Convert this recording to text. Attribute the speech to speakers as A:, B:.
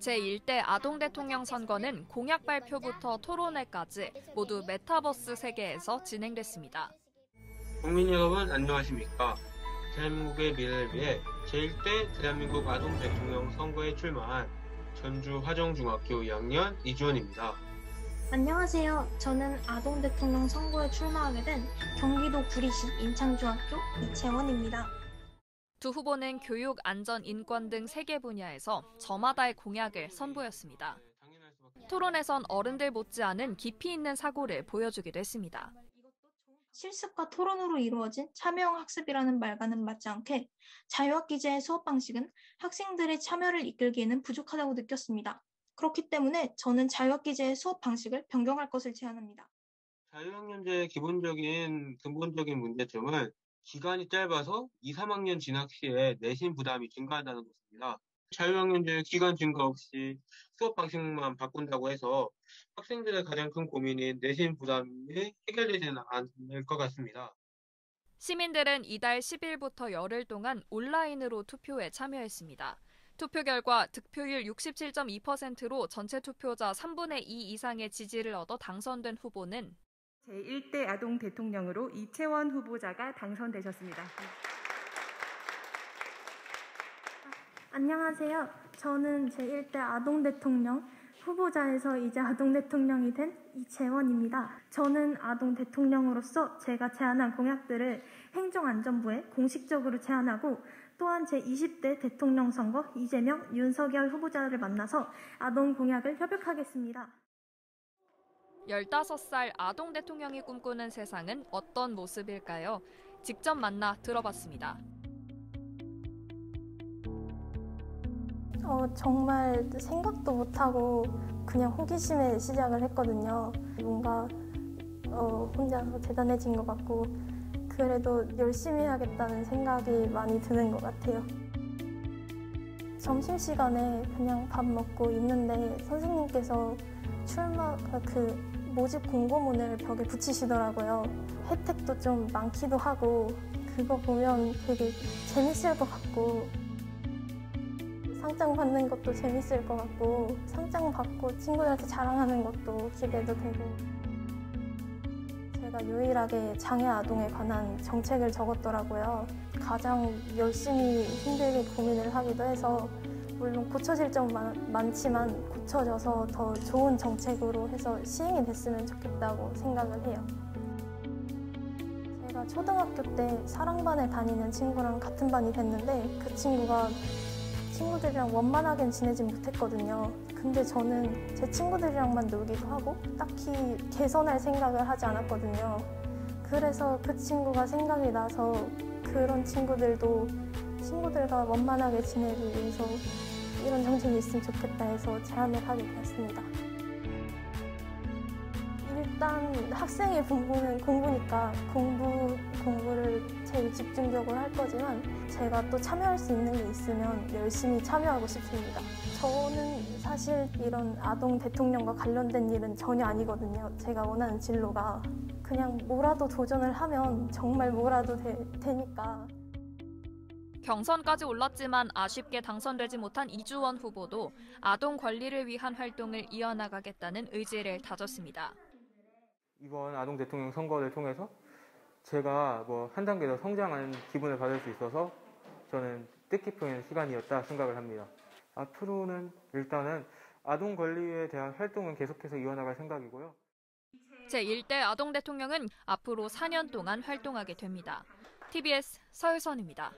A: 제1대 아동대통령 선거는 공약 발표부터 토론회까지 모두 메타버스 세계에서 진행됐습니다.
B: 국민 여러분 안녕하십니까? 대한민국의 미래를 위해 제1대 대한민국 아동대통령 선거에 출마한 전주 화정중학교 2학년 이주원입니다.
C: 안녕하세요. 저는 아동대통령 선거에 출마하게 된 경기도 구리시 인창중학교 이채원입니다.
A: 두 후보는 교육, 안전, 인권 등 3개 분야에서 저마다의 공약을 선보였습니다. 토론에선 어른들 못지않은 깊이 있는 사고를 보여주기도 했습니다.
C: 실습과 토론으로 이루어진 참여형 학습이라는 말과는 맞지 않게 자유학기제의 수업 방식은 학생들의 참여를 이끌기에는 부족하다고 느꼈습니다. 그렇기 때문에 저는 자유학기제의 수업 방식을 변경할 것을 제안합니다.
B: 자유학년제의 근본적인 문제점은 기간이 짧아서 2, 3학년 진학 시에 내신 부담이 증가한다는 것입니다. 자유학년제 기간 증가 없이 수업 방식만 바꾼다고 해서 학생들의 가장 큰 고민인 내신 부담이 해결되지는 않을 것 같습니다.
A: 시민들은 이달 10일부터 열흘 동안 온라인으로 투표에 참여했습니다. 투표 결과 득표율 67.2%로 전체 투표자 3분의 2 이상의 지지를 얻어 당선된 후보는
D: 제1대 아동 대통령으로 이채원 후보자가 당선되셨습니다.
C: 안녕하세요. 저는 제1대 아동 대통령 후보자에서 이제 아동 대통령이 된 이채원입니다. 저는 아동 대통령으로서 제가 제안한 공약들을 행정안전부에 공식적으로 제안하고 또한 제20대 대통령 선거 이재명, 윤석열 후보자를 만나서 아동 공약을 협약하겠습니다.
A: 15살 아동 대통령이 꿈꾸는 세상은 어떤 모습일까요? 직접 만나 들어봤습니다.
E: 정말 생각도 못하고 그냥 호기심에 시작을 했거든요. 뭔가 혼자서 대단해진 것 같고 그래도 열심히 해야겠다는 생각이 많이 드는 것 같아요. 점심시간에 그냥 밥 먹고 있는데 선생님께서 모집 공고문을 벽에 붙이시더라고요. 혜택도 좀 많기도 하고 그거 보면 되게 재밌을 것 같고 상장 받는 것도 재밌을 것 같고 상장 받고 친구들한테 자랑하는 것도 기대도 되고 제가 유일하게 장애 아동에 관한 정책을 적었더라고요. 가장 열심히 힘들게 고민을 하기도 해서 물론 고쳐질 점 많지만 고쳐져서 더 좋은 정책으로 해서 시행이 됐으면 좋겠다고 생각을 해요. 제가 초등학교 때 사랑반에 다니는 친구랑 같은 반이 됐는데 그 친구가 친구들이랑 원만하게 지내진 못했거든요. 근데 저는 제 친구들이랑만 놀기도 하고 딱히 개선할 생각을 하지 않았거든요. 그래서 그 친구가 생각이 나서 그런 친구들과 원만하게 지내기 위해서 이런 정책이 있으면 좋겠다 해서 제안을 하게 되었습니다. 일단 학생의 본분은 공부니까 공부를 제일 집중적으로 할 거지만 제가 또 참여할 수 있는 게 있으면 열심히 참여하고 싶습니다. 저는 사실 이런 아동 대통령과 관련된 일은 전혀 아니거든요. 제가 원하는 진로가 그냥 뭐라도 도전을 하면 정말 뭐라도 되니까.
A: 경선까지 올랐지만 아쉽게 당선되지 못한 이주원 후보도 아동 권리를 위한 활동을 이어나가겠다는 의지를 다졌습니다.
F: 이번 아동 대통령 선거를 통해서 제가 한 단계 더 성장한 기분을 받을 수 있어서 저는 뜻깊은 시간이었다 생각을 합니다. 앞으로는 일단은 아동 권리에 대한 활동은 계속해서 이어나갈 생각이고요.
A: 제1대 아동 대통령은 앞으로 4년 동안 활동하게 됩니다. TBS 서유선입니다.